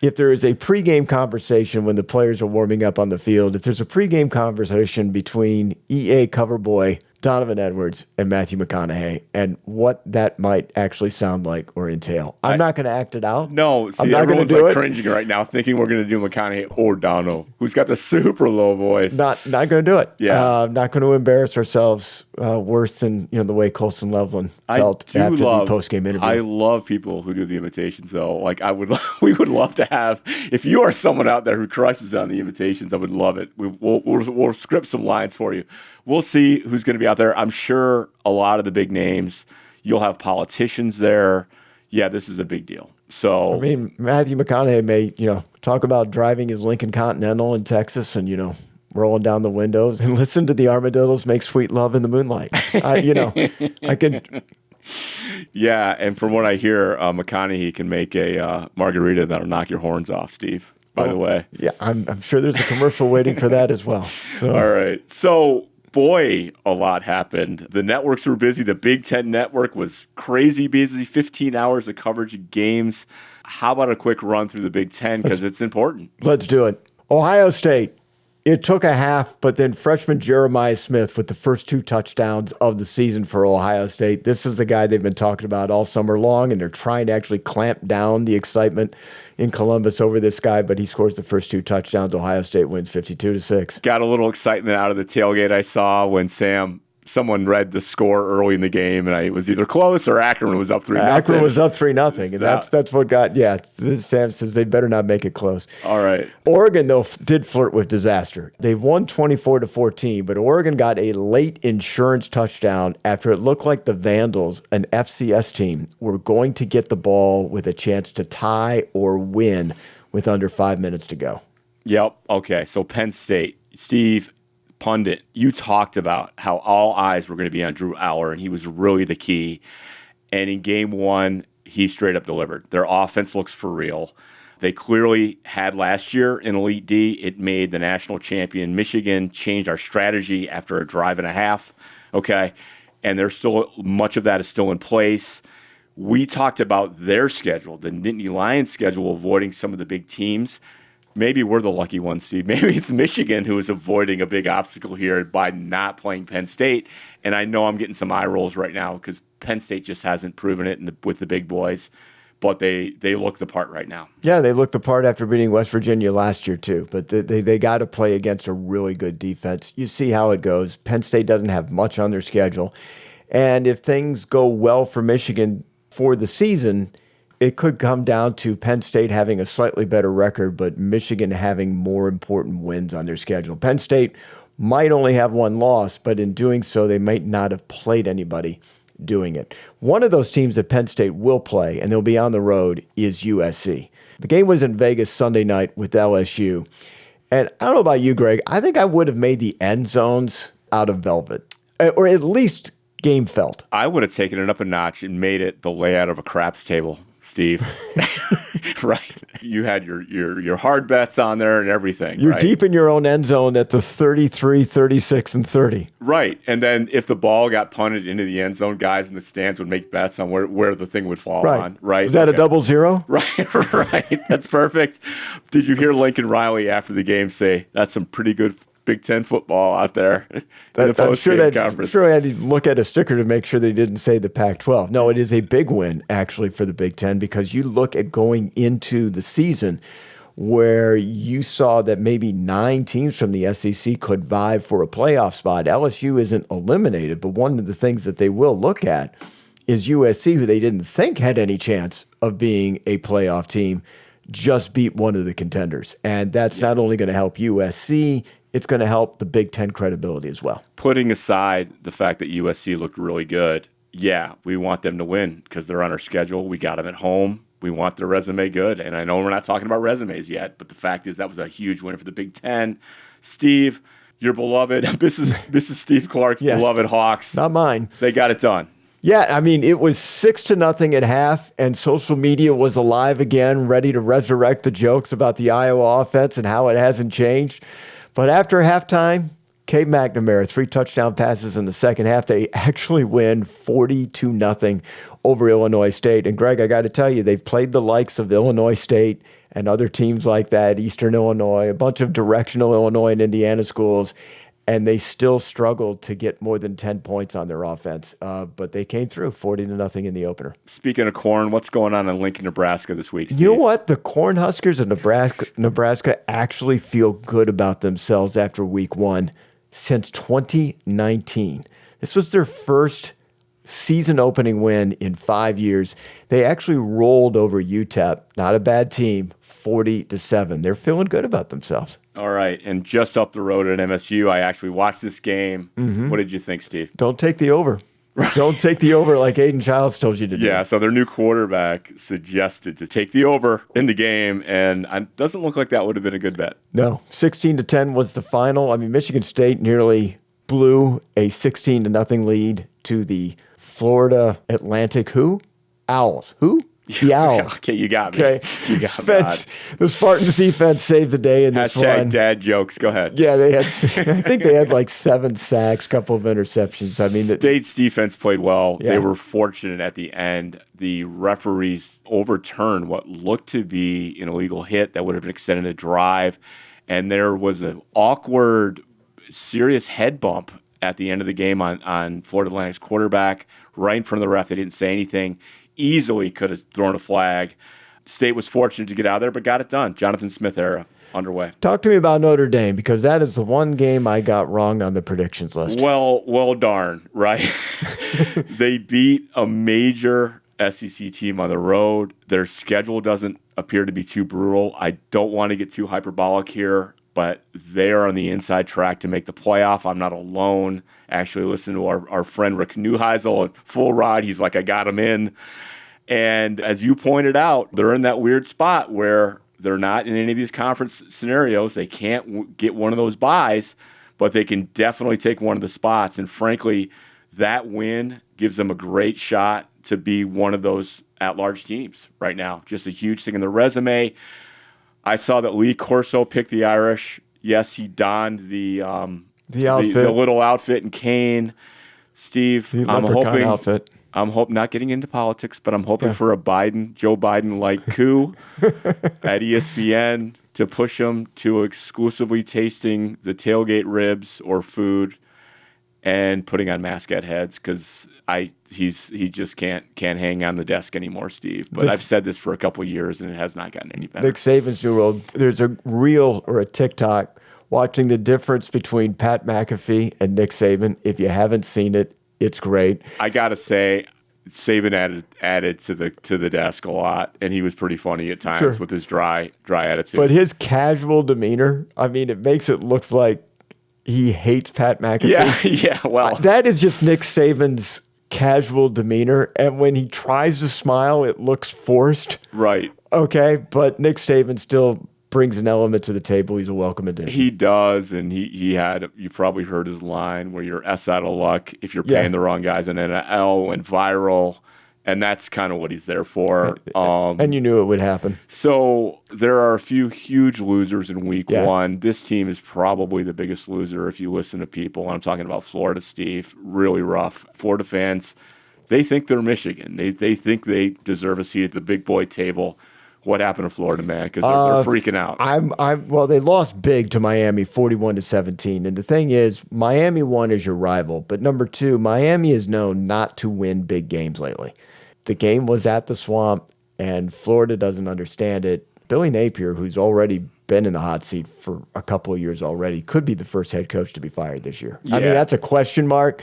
if there is a pregame conversation when the players are warming up on the field, if there's a pregame conversation between EA cover boy Donovan Edwards and Matthew McConaughey, and what that might actually sound like or entail. I'm not going to act it out. No, see, I'm not everyone's do it. Cringing right now, thinking we're going to do McConaughey or Dono, who's got the super low voice. Not going to do it. Yeah, not going to embarrass ourselves worse than the way Colson Loveland felt after the post-game interview. I love people who do the imitations, though. Like we would love to have. If you are someone out there who crushes on the imitations, I would love it. We'll script some lines for you. We'll see who's going to be out there. I'm sure a lot of the big names. You'll have politicians there. Yeah, this is a big deal. So I mean, Matthew McConaughey may talk about driving his Lincoln Continental in Texas and rolling down the windows and listen to the armadillos make sweet love in the moonlight. I can. Yeah, and from what I hear, McConaughey can make a margarita that'll knock your horns off, Steve. By the way, yeah, I'm sure there's a commercial waiting for that as well. So. All right, so. Boy, a lot happened. The networks were busy. The Big Ten network was crazy busy, 15 hours of coverage of games. How about a quick run through the Big Ten, because it's important? Let's do it. Ohio State. It took a half, but then freshman Jeremiah Smith with the first 2 touchdowns of the season for Ohio State. This is the guy they've been talking about all summer long, and they're trying to actually clamp down the excitement in Columbus over this guy, but he scores the first 2 touchdowns. Ohio State wins 52-6. Got a little excitement out of the tailgate I saw when someone read the score early in the game, and it was either close or Akron was up 3-0. Akron was up 3-0, and that's what got. Yeah, Sam says they better not make it close. All right. Oregon though did flirt with disaster. They won 24-14, but Oregon got a late insurance touchdown after it looked like the Vandals, an FCS team, were going to get the ball with a chance to tie or win with under 5 minutes to go. Yep. Okay. So Penn State, Steve. Pundit, you talked about how all eyes were going to be on Drew Aller, and he was really the key. And in game 1, he straight up delivered. Their offense looks for real. They clearly had last year in Elite D. It made the national champion Michigan change our strategy after a drive and a half. Okay. And there's still much of that is still in place. We talked about their schedule, the Nittany Lions schedule, avoiding some of the big teams. Maybe we're the lucky ones, Steve. Maybe it's Michigan who is avoiding a big obstacle here by not playing Penn State. And I know I'm getting some eye rolls right now because Penn State just hasn't proven it with the big boys. but they look the part right now. Yeah, they looked the part after beating West Virginia last year, too. But they got to play against a really good defense. You see how it goes. Penn State doesn't have much on their schedule. And if things go well for Michigan for the season, it could come down to Penn State having a slightly better record, but Michigan having more important wins on their schedule. Penn State might only have one loss, but in doing so, they might not have played anybody doing it. One of those teams that Penn State will play, and they'll be on the road, is USC. The game was in Vegas Sunday night with LSU. And I don't know about you, Greg. I think I would have made the end zones out of velvet, or at least game felt. I would have taken it up a notch and made it the layout of a craps table, Steve. Right. You had your hard bets on there and everything. You're right? deep in your own end zone at the 33, 36, and 30. Right. And then if the ball got punted into the end zone, guys in the stands would make bets on where the thing would fall on. Right. Was that okay. a double zero? Right. Right. That's perfect. Did you hear Lincoln Riley after the game say, that's some pretty good Big Ten football out there in the post-game conference? I'm sure I had to look at a sticker to make sure they didn't say the Pac-12. No, it is a big win, actually, for the Big Ten, because you look at going into the season where you saw that maybe 9 teams from the SEC could vie for a playoff spot. LSU isn't eliminated, but one of the things that they will look at is USC, who they didn't think had any chance of being a playoff team, just beat one of the contenders. And that's not only going to help USC, it's going to help the Big Ten credibility as well. Putting aside the fact that USC looked really good, yeah, we want them to win because they're on our schedule. We got them at home. We want their resume good. And I know we're not talking about resumes yet, but the fact is that was a huge win for the Big Ten. Steve, your beloved, Mrs. Steve Clark's beloved Hawks. Not mine. They got it done. Yeah, I mean, it was 6-0 at half, and social media was alive again, ready to resurrect the jokes about the Iowa offense and how it hasn't changed. But after halftime, Cade McNamara, 3 touchdown passes in the second half. They actually win 42-0 over Illinois State. And Greg, I got to tell you, they've played the likes of Illinois State and other teams like that, Eastern Illinois, a bunch of directional Illinois and Indiana schools, and they still struggled to get more than 10 points on their offense. But they came through 40-0 in the opener. Speaking of corn, what's going on in Lincoln, Nebraska this week, Steve? You know what? The Cornhuskers of Nebraska actually feel good about themselves after week 1 since 2019. This was their first season opening win in 5 years. They actually rolled over UTEP, not a bad team, 40-7. They're feeling good about themselves. All right, and just up the road at MSU, I actually watched this game. Mm-hmm. What did you think, Steve? Don't take the over. Don't take the over like Aiden Childs told you to do. Yeah, so their new quarterback suggested to take the over in the game, and it doesn't look like that would have been a good bet. No, 16-10 was the final. I mean, Michigan State nearly blew a 16-0 lead to the Florida Atlantic Owls. Who? The Owls. Okay, you got me. Okay. You got me. The Spartans defense saved the day in this one. Hashtag dad jokes. Go ahead. Yeah, they had. I think they had like 7 sacks, couple of interceptions. I mean, State's defense played well. Yeah. They were fortunate at the end. The referees overturned what looked to be an illegal hit that would have extended a drive, and there was an awkward, serious head bump at the end of the game on Florida Atlantic's quarterback, right in front of the ref. They didn't say anything. Easily could have thrown a flag. State was fortunate to get out of there, but got it done. Jonathan Smith era underway. Talk to me about Notre Dame, because that is the one game I got wrong on the predictions list. Well, darn, right? They beat a major SEC team on the road. Their schedule doesn't appear to be too brutal. I don't want to get too hyperbolic here, but they are on the inside track to make the playoff. I'm not alone. Actually, listen to our friend Rick Neuheisel at Full Rod. He's like, I got him in. And as you pointed out, they're in that weird spot where they're not in any of these conference scenarios. They can't get one of those buys, but they can definitely take one of the spots. And frankly, that win gives them a great shot to be one of those at-large teams right now. Just a huge thing in the resume. I saw that Lee Corso picked the Irish. Yes, he donned the outfit, the little outfit and cane. Steve, I'm hoping outfit. I'm not getting into politics, but I'm hoping for a Joe Biden-like coup at ESPN to push him to exclusively tasting the tailgate ribs or food and putting on mascot heads because he just can't hang on the desk anymore, Steve. But I've said this for a couple of years, and it has not gotten any better. Nick Saban's new role. There's a reel or a TikTok watching the difference between Pat McAfee and Nick Saban. If you haven't seen it, it's great. I gotta say, Saban added to the desk a lot, and he was pretty funny at times with his dry attitude. But his casual demeanor, I mean, it makes it look like he hates Pat McAfee. Yeah. Well, that is just Nick Saban's casual demeanor, and when he tries to smile, it looks forced. Right. Okay, but Nick Saban still brings an element to the table. He's a welcome addition. He does, and he had, you probably heard his line where you're S out of luck if you're paying the wrong guys, and then an L went viral, and that's kind of what he's there for. And you knew it would happen. So there are a few huge losers in week one. This team is probably the biggest loser if you listen to people. I'm talking about Florida, Steve. Really rough. Florida fans, they think they're Michigan. They think they deserve a seat at the big boy table. What happened to Florida, man? Because they're freaking out. Well, they lost big to Miami, 41-17. And the thing is, Miami, one, is your rival. But number two, Miami is known not to win big games lately. The game was at the Swamp, and Florida doesn't understand it. Billy Napier, who's already been in the hot seat for a couple of years already, could be the first head coach to be fired this year. Yeah. I mean, that's a question mark,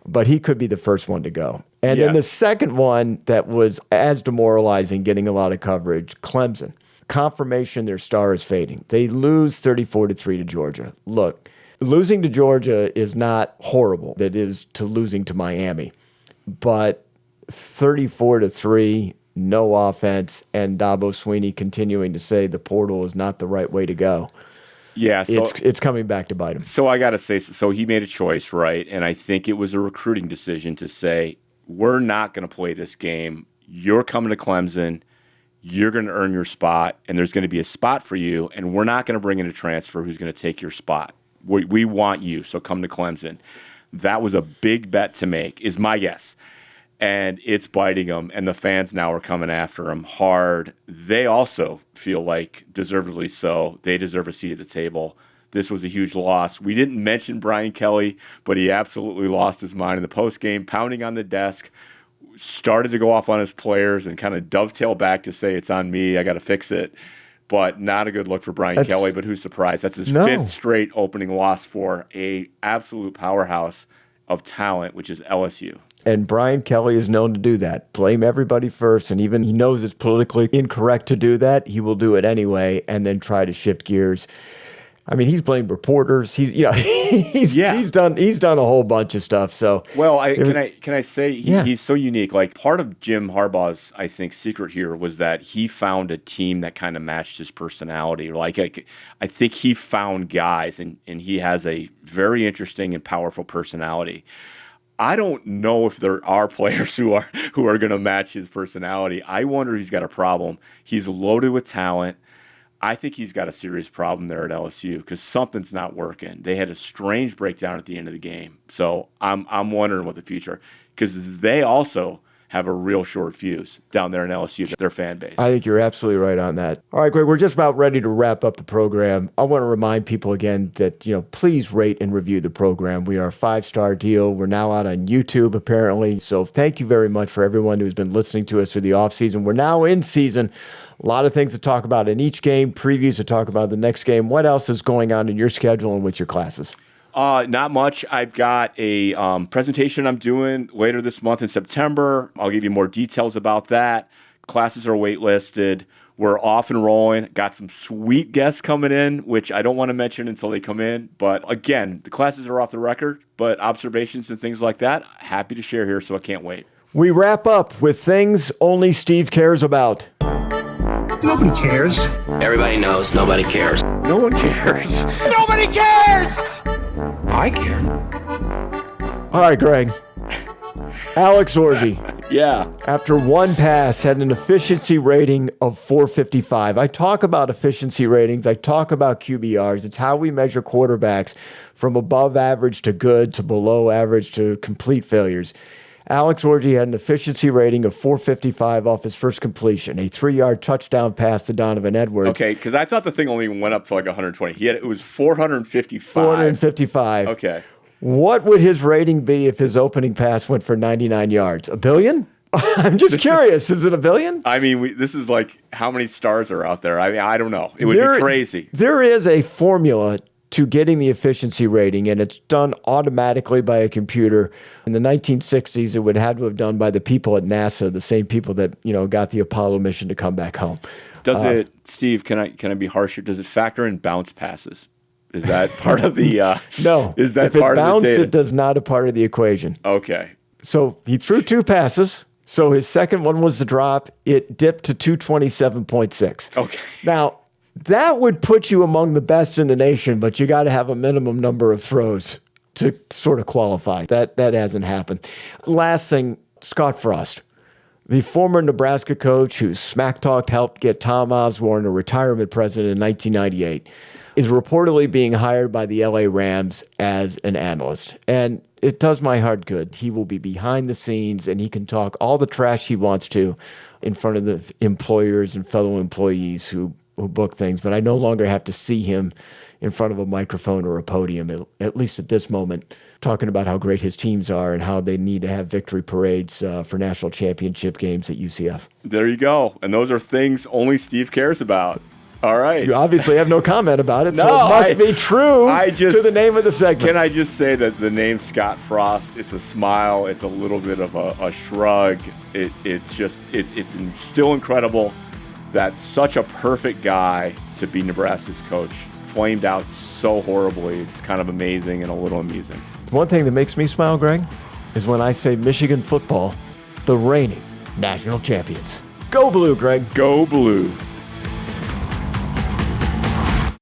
but he could be the first one to go. And then the second one that was as demoralizing, getting a lot of coverage, Clemson. Confirmation their star is fading. They lose 34-3 to Georgia. Look, losing to Georgia is not horrible. That is to losing to Miami. But 34-3, no offense, and Dabo Swinney continuing to say the portal is not the right way to go. Yeah, so it's coming back to bite him. So I got to say, so he made a choice, right? And I think it was a recruiting decision to say, we're not going to play this game. You're coming to Clemson. You're going to earn your spot, and there's going to be a spot for you, and we're not going to bring in a transfer who's going to take your spot. We want you, so come to Clemson. That was a big bet to make, is my guess. And it's biting them, and the fans now are coming after him hard. They also feel like, deservedly so, they deserve a seat at the table. This was a huge loss. We didn't mention Brian Kelly, but he absolutely lost his mind in the postgame, pounding on the desk, started to go off on his players and kind of dovetail back to say, it's on me, I got to fix it. But not a good look for Brian Kelly, but who's surprised? That's his fifth straight opening loss for a absolute powerhouse of talent, which is LSU. And Brian Kelly is known to do that. Blame everybody first, and even he knows it's politically incorrect to do that. He will do it anyway, and then try to shift gears. I mean, he's blamed reporters. He's done a whole bunch of stuff. So can I say he's so unique. Like, part of Jim Harbaugh's, I think, secret here was that he found a team that kind of matched his personality. Like, I think he found guys, and he has a very interesting and powerful personality. I don't know if there are players who are going to match his personality. I wonder if he's got a problem. He's loaded with talent. I think he's got a serious problem there at LSU because something's not working. They had a strange breakdown at the end of the game. So I'm wondering what the future, because they also have a real short fuse down there in LSU, their fan base. I think you're absolutely right on that. All right, Greg, we're just about ready to wrap up the program. I want to remind people again that, please rate and review the program. We are a 5-star deal. We're now out on YouTube, apparently. So thank you very much for everyone who's been listening to us through the offseason. We're now in season. A lot of things to talk about in each game, previews to talk about the next game. What else is going on in your schedule and with your classes? Not much. I've got a presentation I'm doing later this month in September. I'll give you more details about that. Classes are waitlisted. We're off and rolling. Got some sweet guests coming in, which I don't want to mention until they come in. But again, the classes are off the record, but observations and things like that, happy to share here, so I can't wait. We wrap up with things only Steve cares about. Nobody cares. Everybody knows nobody cares. No one cares. Nobody cares! I care. All right, Greg. Alex Orji. Yeah. After one pass, had an efficiency rating of 455. I talk about efficiency ratings. I talk about QBRs. It's how we measure quarterbacks from above average to good to below average to complete failures. Alex Orji had an efficiency rating of 455 off his first completion, a 3-yard touchdown pass to Donovan Edwards. Okay, because I thought the thing only went up to like 120. It was 455. 455. Okay. What would his rating be if his opening pass went for 99 yards? $1 billion? I'm just curious. Is it $1 billion? I mean, this is like how many stars are out there? I mean, I don't know. It would be crazy. There is a formula to getting the efficiency rating, and it's done automatically by a computer. In the 1960s, it would have to have done by the people at NASA, the same people that got the Apollo mission to come back home. Does it, Steve? Can I be harsher? Does it factor in bounce passes? Is that part of the? No. Is that if part it bounced, of the data? it does not a part of the equation. Okay. So he threw 2 passes. So his second one was the drop. It dipped to 227.6. Okay. Now, that would put you among the best in the nation, but you got to have a minimum number of throws to sort of qualify. That hasn't happened. Last thing, Scott Frost, the former Nebraska coach who smack talked helped get Tom Osborne a retirement present in 1998, is reportedly being hired by the LA Rams as an analyst. And it does my heart good. He will be behind the scenes and he can talk all the trash he wants to in front of the employers and fellow employees who book things. But I no longer have to see him in front of a microphone or a podium, at least at this moment, talking about how great his teams are and how they need to have victory parades for national championship games at UCF. There you go. And those are things only Steve cares about. All right. You obviously have no comment about it, so No, it must be true to the name of the segment. Can I just say that the name Scott Frost, it's a smile, it's a little bit of a shrug. It's still incredible that such a perfect guy to be Nebraska's coach flamed out so horribly. It's kind of amazing and a little amusing. One thing that makes me smile, Greg, is when I say Michigan football, the reigning national champions. Go Blue, Greg. Go Blue.